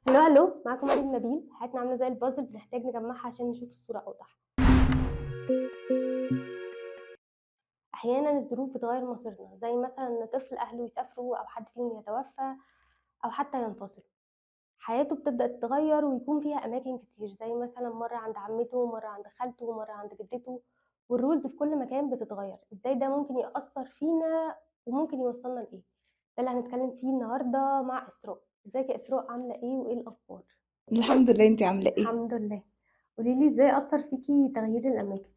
هلو هلو، معاكم مريم نبيل. حياتنا عاملة زي البازل، بنحتاج نجمعها عشان نشوف الصورة أوضح. أحيانا الظروف بتغير مصيرنا، زي مثلا إن طفل أهله يسافروا أو حد فيهم يتوفى أو حتى ينفصل. حياته بتبدأ تتغير ويكون فيها أماكن كتير، زي مثلا مرة عند عمته، مرة عند خالته، مرة عند جدته. والرولز في كل مكان بتتغير. إزاي ده ممكن يأثر فينا وممكن يوصلنا لإيه؟ ده اللي هنتكلم فيه النهاردة مع إسراء. ازيك يا إسراء؟ عاملة إيه وإيه الأخبار؟ الحمد لله، انتي عاملة ايه؟ الحمد لله. قوليلي ازاي أثر فيكي تغيير الأماكن؟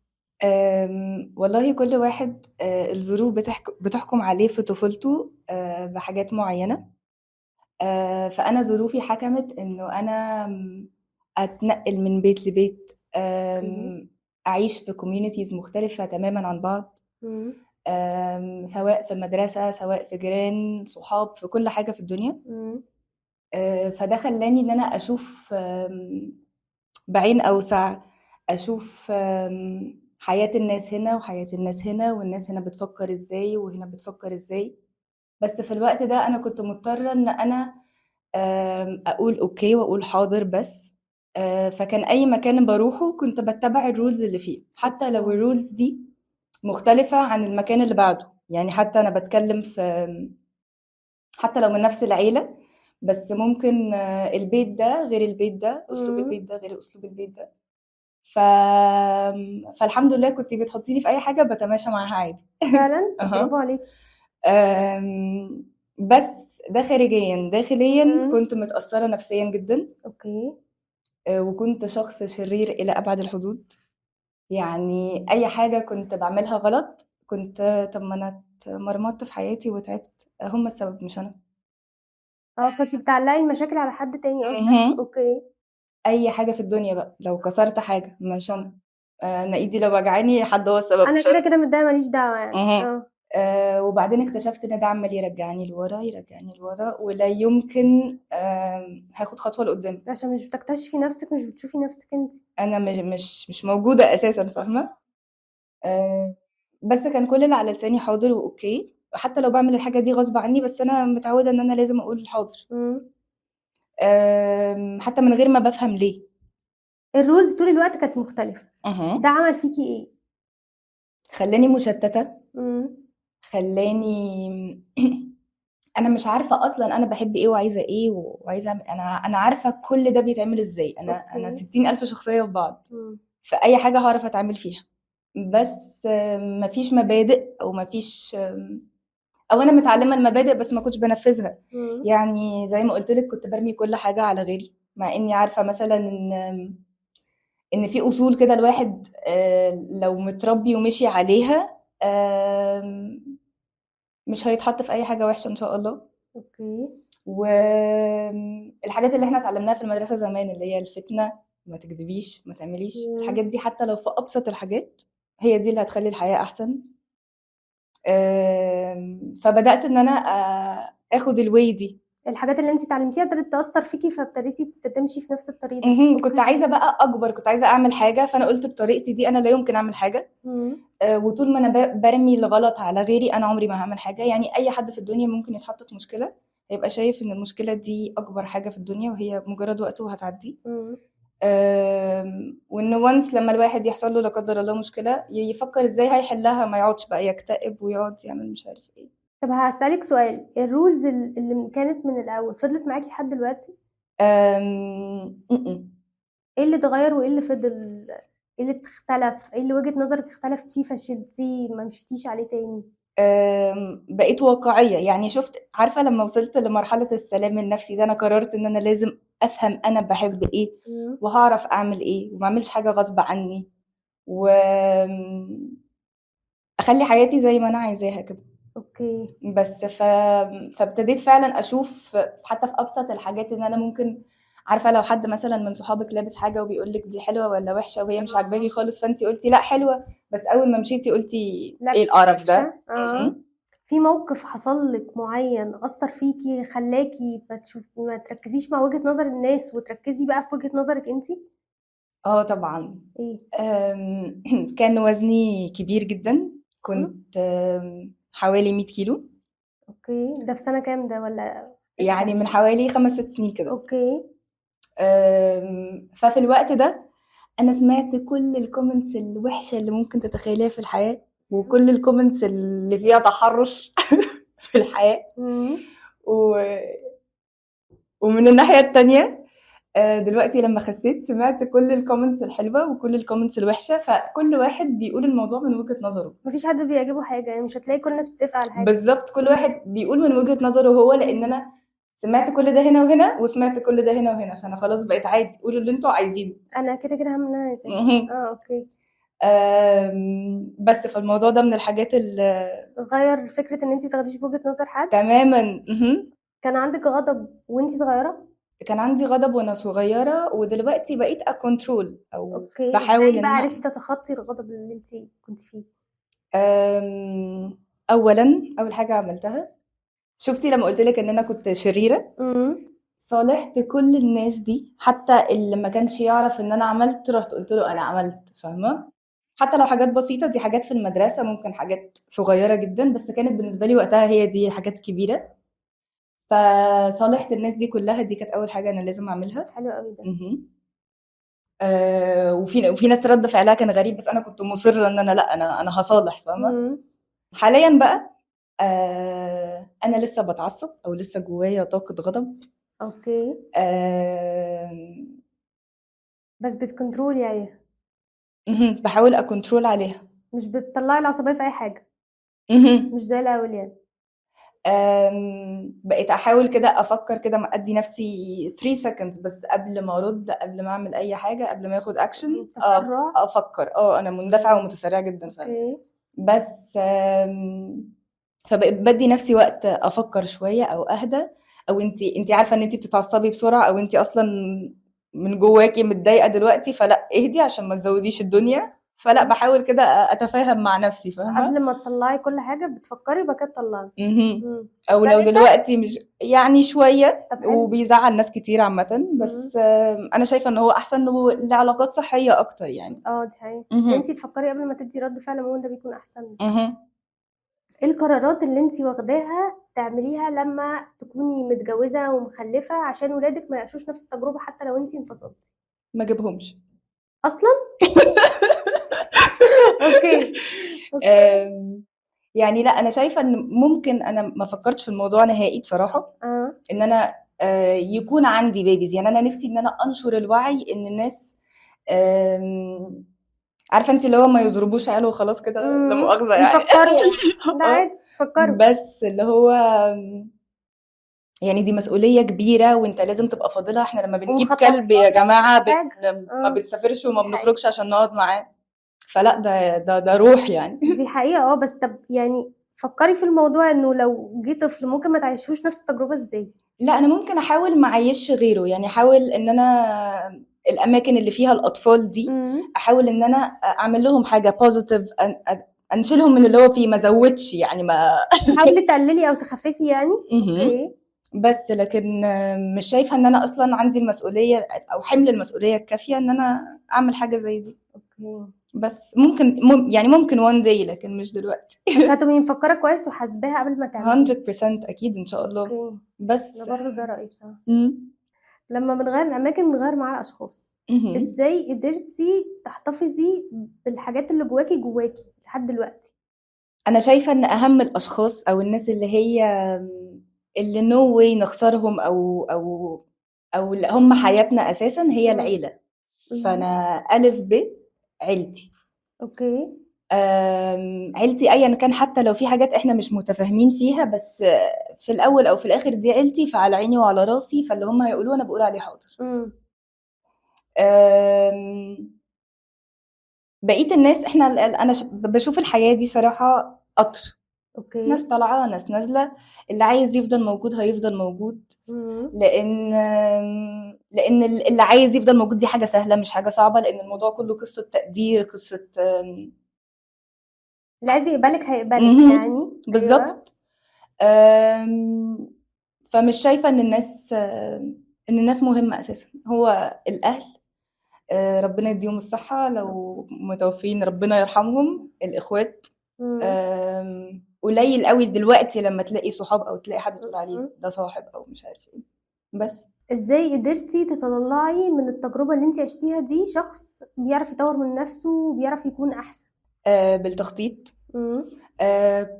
والله كل واحد الظروف بتحكم عليه في طفولته بحاجات معينة. فأنا ظروفي حكمت إنه أنا أتنقل من بيت لبيت، اوكي. أعيش في communities مختلفة تماما عن بعض. مم. سواء في مدرسة، سواء في جيران، صحاب، في كل حاجة في الدنيا. مم. فده خلاني إن أنا أشوف بعين أوسع، أشوف حياة الناس هنا وحياة الناس هنا، والناس هنا بتفكر إزاي وهنا بتفكر إزاي. بس في الوقت ده أنا كنت مضطرة إن أنا أقول أوكي وأقول حاضر بس. فكان أي مكان باروحه كنت باتبع الرولز اللي فيه، حتى لو اوكي. الرولز دي مختلفة عن المكان اللي بعده. يعني حتى أنا بتكلم في، حتى لو من نفس العيلة، بس ممكن البيت ده غير البيت ده، أسلوب مم. البيت ده غير أسلوب البيت ده. ف... فالحمد لله كنت بتحطيني في اي حاجه بتماشى معاها عادي. فعلا، طب برافو اها. عليكي. بس ده خارجيا، داخليا مم. كنت متأثرة نفسيا جدا. اوكي. وكنت شخص شرير إلى أبعد الحدود. يعني أي حاجة كنت بعملها غلط كنت، طب ما أنا اتمرمطت في حياتي وتعبت، هم السبب مش أنا. اه، كنتي بتعلقي المشاكل على حد تاني قصدك؟ مهم. اوكي. أي حاجة في الدنيا بقى، لو كسرت حاجة مش أنا. أنا إيدي لو وجعاني حد هو السبب انا مش كده أنا. كده متضايقه، ماليش دعوه يعني. اهم. اه. وبعدين اكتشفت إن ده عمّال يرجّعني لورا، يرجّعني لورا، ولا يمكن هاخد خطوة لقدّام. عشان مش بتكتشفي نفسك، مش بتشوفي نفسك انت. أنا مش موجودة أساسًا، فاهمة؟ بس كان كل اللي على لساني حاضر وأوكي، وحتى لو باعمل الحاجة دي غصب عني، بس أنا متعودة إن أنا لازم أقول حاضر. مم. حتى من غير ما بافهم ليه. الرولز طول الوقت كانت مختلفه. ده اهم. عمل فيكي ايه؟ خلّاني مشتتة، مم. خلّاني أنا مش عارفة أصلًا أنا باحب إيه وعايزة إيه وعايزة أعمل. أنا عارفة كل ده بيتعمل إزاي. أنا اوكي. 60,000 شخصية في بعض، مم. فأي حاجة هاعرف أتعامل فيها. بس ما فيش مبادئ، أو ما فيش أو أنا متعلمة المبادئ بس ما كنتش بانفذها. مم. يعني زي ما قُلت لِك كنت بارمي كل حاجة على غيري، مع إني عارفة مثلًا إن في أصول كده الواحد لو متربي ومشي عليها مش هيتحط في أي حاجة وحشة إن شاء الله. اوكي. الحاجات اللي إحنا اتعلمناها في المدرسة زمان، اللي هي الفتنة، ما تكدبيش، ما تعمليش مم. الحاجات دي، حتى لو في أبسط الحاجات، هي دي اللي هتخلّي الحياة أحسن. فبدأت إن أنا آخد الway دي. الحاجات اللي انت اتعلمتيها ابتدت تأثر فيكي، فابتديتي تمشي في نفس الطريق ده. كنت اوكي. عايزة بقى أكبر، كنت عايزة أعمل حاجة، فأنا قُلت بطريقتي دي أنا لا يمكن أعمل حاجة. مم. وطول ما أنا بارمي الغلط على غيري، أنا عمري ما هاعمل حاجة. يعني أي حد في الدنيا ممكن يتحط في مشكلة، هيبقى شايف إن المشكلة دي أكبر حاجة في الدنيا، وهي مجرد وقت وهتعدي. مم. وإن once لمّا الواحد يحصل له لا قدر الله مشكلة، يفكر إزاي هيحلها، ما يقعدش بقى يكتئب ويقعد يعمل مش عارف إيه. طب هاسألِك سؤال، الrules اللي كانت من الأول فضلت معاكِ لحد دلوقتي؟ إمم، إمم. إيه اللي اتغيّر وإيه اللي فضل؟ إيه اللي اختلف؟ إيه اللي وجهة نظرِك اختلفت فيه فشلتيه ما مشيتيش عليه تاني؟ بقيت واقعية. يعني عارفة لمّا وصلت لمرحلة السلام النفسي ده، أنا قررت إن أنا لازم أفهم أنا باحب إيه، إمم. وهاعرف أعمل إيه، وما أعملش حاجة غصب عني، أخلّي حياتي زي ما أنا عايزاها كده. أوكي. بس فابتديت فعلًا أشوف حتى في أبسط الحاجات إن أنا ممكن، عارفة لو حد مثلًا من صحابِك لابس حاجة وبيقول لِك دي حلوة والّا وحشة، وهي مش عاجباكِ آه. خالص، فأنتِ قُلتِ لأ حلوة، بس أول ما مشيتِ قُلتِ لأ إيه كانت القرف ده؟ وحشة؟ آه. اهم. في موقف حصل لِك معيّن أثّر فيكِ خلّاكِ ما تركّزيش مع وجهة نظر الناس وتركّزي بقى في وجهة نظرِك أنتِ؟ آه طبعًا. إيه؟ كان وزني كبير جدًا، إمم. كنت حوالي 100 كيلو. أوكي، ده في سَنة كام ده والّا إمتى؟ يعني من حوالي 5، 6 سنين كده. أوكي. ففي الوقت ده انا سمعت كل الكومنتس الوحشه اللي ممكن تتخيليها في الحياه، وكل الكومنتس اللي فيها تحرش في الحياه. و... ومن الناحيه التانية دلوقتي لما خسيت سمعت كل الكومنتس الحلوه وكل الكومنتس الوحشه، فكل واحد بيقول الموضوع من وجهه نظره. مفيش حد بيعجبه حاجة، يعني مش هتلاقي كل الناس بتتفق على حاجة. بالظبط، كل واحد بيقول من وجهه نظره هو، لان انا سمعت كل ده هنا وهنا وسمعت كل ده هنا وهنا، فانا خلاص بقيت عادي، قولوا اللي انتوا عايزينه. انا كده كده هم انا عايزاه. اوكي. بس فالموضوع ده من الحاجات اللي غير فكرة ان انتي بتاخديش بوجهة نظر حد. تماما. كان عندك غضب وانتي صغيرة؟ كان عندي غضب وانا صغيره، ودلوقتي بقيت اكونترول او اوكي، بحاول ازاي ان بقى انا عرفتي تتخطي الغضب اللي انتي كنت فيه؟ اولا اول حاجه عملتها، شفتي لما قلت لك ان انا كنت شريره، صالحت كل الناس دي، حتى اللي ما كانش يعرف ان انا عملت رحت قلت له انا عملت، فاهمه؟ حتى لو حاجات بسيطه، دي حاجات في المدرسه ممكن حاجات صغيره جدا، بس كانت بالنسبه لي وقتها هي دي حاجات كبيره. فصالحت الناس دي كلها، دي كانت اول حاجه انا لازم اعملها. حلو قوي ده. وفي ناس رد فعلها كان غريب، بس انا كنت مصره ان انا لا، انا هصالح، فاهمه؟ حاليا بقى انا لسه بتعصب او لسه جوايا طاقه غضب. اوكي، بس بتكنترولي عليها، بحاول اكنترول عليها. مش بتطلعي العصبية في اي حاجة، مش زي الاول يعني. بقيت احاول كده افكر كده، ادي نفسي 3 seconds بس قبل ما ارد، قبل ما اعمل اي حاجه، قبل ما اخد اكشن تسرع. افكر. انا مندفعه ومتسرعه جدا فعلا. اوكي. بس فبقيت بدي نفسي وقت افكر شويه او اهدى، او انت عارفه ان انت بتتعصبي بسرعه، او انت اصلا من جواكي متضايقه دلوقتي، فلا اهدي عشان ما تزوديش الدنيا. فلا بحاول كده اتفاهم مع نفسي، فاهمه؟ قبل ما تطلعي كل حاجة بتفكري وبعد كده تطلعي. او ده لو نفع؟ دلوقتي مش يعني شويه، طب حلو. وبيزعل ناس كتير عامه، بس انا شايفه ان هو احسن لعلاقات صحيه اكتر يعني. دي حقيقة. انتي تفكري قبل ما تدي رد فعل، عموما ده بيكون احسن. اها ايه القرارات اللي انتي واخداها تعمليها لما تكوني متجوزة ومخلفة عشان ولادك ما يعيشوش نفس التجربة حتى لو انتي انفصلتي ما اجيبهمش اصلا؟ اوكي. يعني لا، انا شايفه ان ممكن، انا ما فكرتش في الموضوع نهائي بصراحه، ان انا يكون عندي بيبيز. يعني انا نفسي ان انا انشر الوعي ان الناس عارفه انت اللي هو ما يضربوش عياله وخلاص كده، لا مؤاخذه يعني. يفكروا. ده عادي، فكروا. بس اللي هو يعني دي مسؤوليه كبيره، وانت لازم تبقى فاضلها. احنا لما بنجيب كلب يا جماعه ما بنسافرش وما بنخرجش عشان نقعد معاه، فلا ده روح يعني. دي حقيقة. بس طب يعني فكري في الموضوع انه لو جه طفل ممكن ما تعيشوش نفس التجربة ازاي؟ لا، انا ممكن احاول ما اعيش غيره، يعني احاول ان انا الاماكن اللي فيها الاطفال دي احاول ان انا اعمل لهم حاجه بوزيتيف، انشلهم من اللي هو فيه، ما زودش يعني، ما حاولي تقللي او تخففي يعني. اوكي. بس لكن مش شايفه ان انا اصلا عندي المسؤوليه او حمل المسؤوليه الكافيه ان انا اعمل حاجه زي دي. اوكي. بس ممكن يعني ممكن one day، لكن مش دلوقتي. بس هتبقي مفكرة كويس وحاسباها قبل ما تعملي. 100% اكيد ان شاء الله. اوكي. بس انا برضو ده رأيي بصراحة. لما بنغير الاماكن بنغير معاها الاشخاص. ازاي قدرتي تحتفظي بالحاجات اللي جواكي لحد دلوقتي؟ انا شايفه ان اهم الاشخاص او الناس اللي نو واي نخسرهم او اللي هم حياتنا اساسا هي العيله. فانا الف ب عيلتي. اوكي. عيلتي ايا كان، حتى لو في حاجات احنا مش متفاهمين فيها، بس في الاول او في الاخر دي عيلتي، فعلى عيني وعلى راسي، فاللي هم هيقولوه انا بقول عليه حاضر. بقيه الناس احنا انا بشوف الحياه دي صراحه قطر. اوكي. ناس طالعه ناس نازله، اللي عايز يفضل موجود هيفضل موجود، لان اللي عايز يفضل موجود دي حاجه سهله مش حاجه صعبه، لان الموضوع كله قصه تقدير، قصه اللي عايز يقبلك هيقبلك يعني. بالظبط. فمش شايفه ان الناس مهمه اساسا. هو الاهل ربنا يديهم الصحه، لو متوفين ربنا يرحمهم. الاخوات قليل قوي دلوقتي لما تلاقي صحاب او تلاقي حد تقول عليه ده صاحب او مش عارف ايه. بس ازاي قدرتي تطلعي من التجربة اللي انت عشتيها دي شخص بيعرف يطور من نفسه وبيعرف يكون احسن؟ بالتخطيط. مم.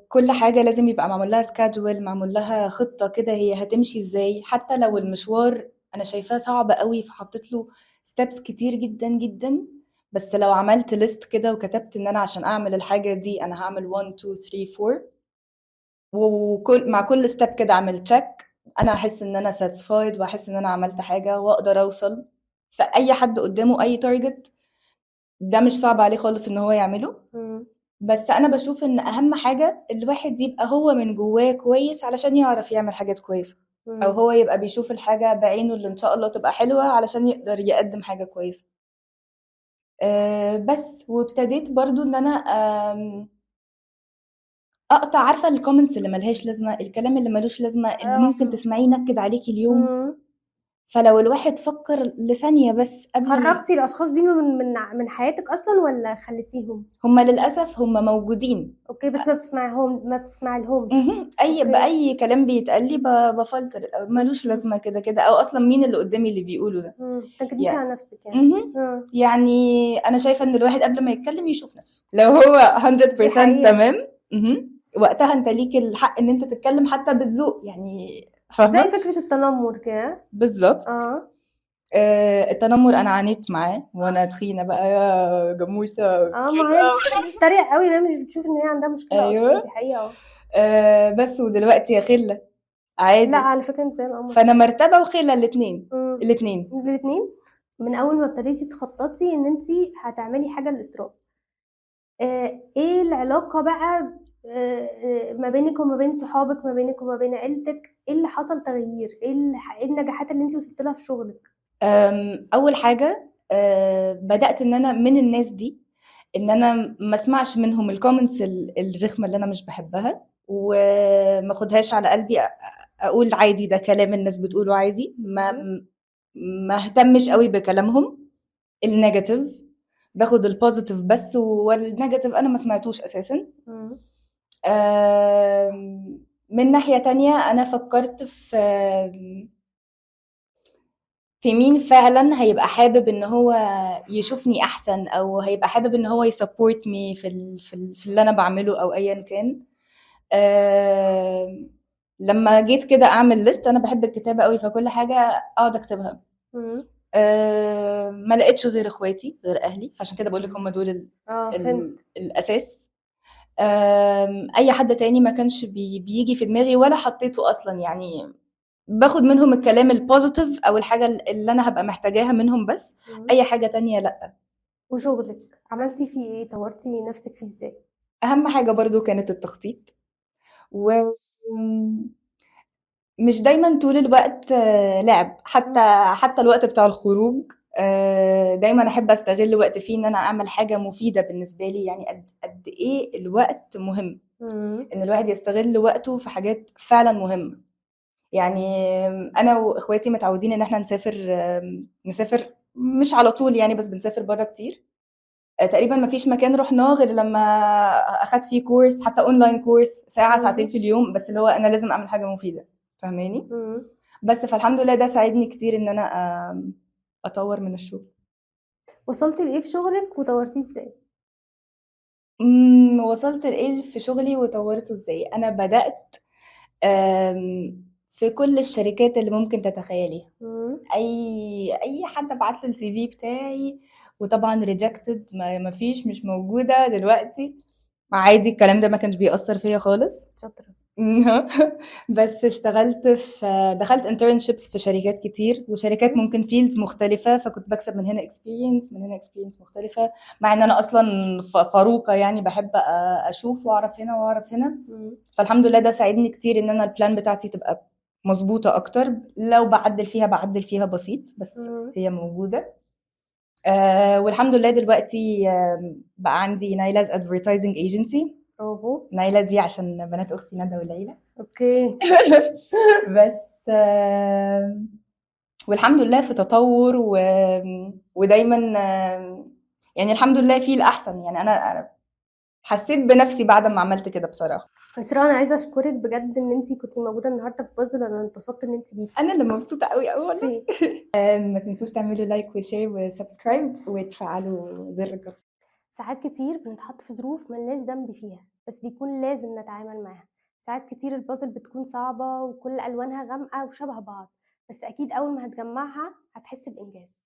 كل حاجة لازم يبقى معمول لها schedule، معمول لها خطة كده هي هتمشي ازاي، حتى لو المشوار انا شايفاه صعب قوي فحطيت له steps كتير جدا جدا. بس لو عملت list كده وكتبت ان انا عشان اعمل الحاجة دي انا هعمل 1 2 3 4، وكل مع كل step كده اعمل check، انا احس ان انا satisfied واحس ان انا عملت حاجة واقدر اوصل. فاي حد قدامه اي target ده مش صعب عليه خالص ان هو يعمله. مم. بس انا بشوف ان اهم حاجة الواحد يبقى هو من جواه كويس علشان يعرف يعمل حاجات كويسة، او مم. هو يبقى بيشوف الحاجة بعينه اللي ان شاء الله تبقى حلوة علشان يقدر يقدم حاجة كويسة. بس وابتديت برضو ان انا اقطع، عارفة الكومنتس اللي ملهاش لازمة، الكلام اللي ملوش لازمة اللي ممكن اه. تسمعيه ينكد عليكي اليوم. مم. فلو الواحد فكر لثانية بس قبل. خرجتي الاشخاص دي من حياتك اصلا ولا خليتيهم؟ هما للأسف هما موجودين. اوكي، بس ما بتسمعي لهمش. اي اوكي. باي كلام بيتقال لي بفلتر الأول، ملوش مم. لازمه كده كده، او اصلا مين اللي قدامي اللي بيقوله ده. تنكديش يعني على نفسك يعني. مهم. مم. يعني انا شايفه ان الواحد قبل ما يتكلم يشوف نفسه لو هو دي 100% حقيقة. تمام. وقتها انت ليك الحق ان انت تتكلم حتى بالذوق، يعني زي فاهمه. فكرة التنمر كده. بالظبط. اه. التنمر انا عانيت معاه وانا تخينه بقى يا جاموسه اه، ما هي حلوه. في ناس بتتريق قوي، هي مش بتشوف ان هي عندها مشكلة اصلا، دي ايوه. حقيقة. اه. بس ودلوقتي يا خله لا، عادي. على فكرة انسان قمر. فانا مرتبه وخله الاتنين. مم. الاتنين. الاثنين. من اول ما ابتديتي تخططي ان انت هتعملي حاجة للإسراء، ايه العلاقة بقى ما بينك وما بين صحابك، ما بينك وما بين عيلتك؟ ايه اللي حصل تغيير؟ ايه النجاحات اللي انت وصلت لها في شغلك؟ اول حاجه بدات ان انا من الناس دي ان انا ما اسمعش منهم الكومنتس الرخمه اللي انا مش بحبها، وما اخدهاش على قلبي. اقول عادي ده كلام الناس بتقوله عادي، مم. ما اهتمش قوي بكلامهم النيجاتيف. باخد البوزيتيف بس، والنيجاتيف انا ما سمعتوش اساسا. مم. من ناحية تانية انا فكرت في مين فعلا هيبقى حابب ان هو يشوفني احسن، او هيبقى حابب ان هو يسبورت مي في اللي انا بعمله او ايا كان. لما جيت كده اعمل ليست، انا بحب الكتابة قوي فكل حاجة اقعد اكتبها. مم. ما لقيتش غير اخواتي غير اهلي، فعشان كده بقولك هم دول اه، فهمت. الاساس. اي حد تاني ما كانش بيجي في دماغي ولا حطيته اصلا، يعني باخد منهم الكلام البوزيتيف او الحاجة اللي انا هبقى محتاجاها منهم بس. مم. اي حاجة تانية لا. وشغلك عملتي فيه ايه؟ طورتي نفسك فيه ازاي؟ اهم حاجة برضو كانت التخطيط، و مش دايما طول الوقت لعب، حتى الوقت بتاع الخروج دايما احب استغل وقت فيه ان انا اعمل حاجة مفيدة بالنسبة لي. يعني قد ايه الوقت مهم، مم. ان الواحد يستغل وقته في حاجات فعلا مهمة. يعني انا واخواتي متعودين ان احنا نسافر مش على طول يعني، بس بنسافر بره كتير. تقريبا ما فيش مكان رحناه غير لما اخدت فيه كورس، حتى اونلاين كورس ساعة ساعتين مم. في اليوم، بس اللي هو انا لازم اعمل حاجة مفيدة. فاهماني؟ مم. بس فالحمد لله ده ساعدني كتير ان انا اطور من الشغل. وصلتي لايه في شغلك وطورتيه ازاي؟ وصلت لايه في شغلي وطورته ازاي؟ انا بدأت في كل الشركات اللي ممكن تتخيليها. مم. اي حد بعت له السي في بتاعي، وطبعا ريجكتد، ما فيش، مش موجوده دلوقتي. عادي، الكلام ده ما كانش بيأثر فيا خالص. شاطرة. بس دخلت internships في شركات كتير، وشركات مم. ممكن فيلدز مختلفة، فكنت بكسب من هنا experience، من هنا experience مختلفة. مع ان انا اصلا فاروقة، يعني بحب اشوف واعرف هنا واعرف هنا. مم. فالحمد لله ده ساعدني كتير ان انا البلان بتاعتي تبقى مظبوطة اكتر. لو بعدل فيها بسيط، بس مم. هي موجودة. والحمد لله دلوقتي بقى عندي نايلا's advertising agency. برافو. نايلة دي عشان بنات اختي ندى والعيلة. اوكي. بس والحمد لله في تطور ودايما يعني الحمد لله في الأحسن. يعني أنا حسيت بنفسي بعد ما عملت كده بصراحة. إسراء، أنا عايزة أشكرك بجد إن أنتِ كنتِ موجودة النهارده في puzzle. أنا انبسطت إن أنتِ جيتِ. أنا اللي مبسوطة أوي أوي والله. ميرسي. ما تنسوش تعملوا لايك وشير وسبسكرايب وتفعلوا زر الجرس. ساعات كتير بنتحط في ظروف ما لناش ذنب فيها، بس بيكون لازم نتعامل معاها. ساعات كتير الpuzzle بتكون صعبة وكل ألوانها غامقة وشبه بعض، بس أكيد أول ما هتجمعها هتحس بإنجاز.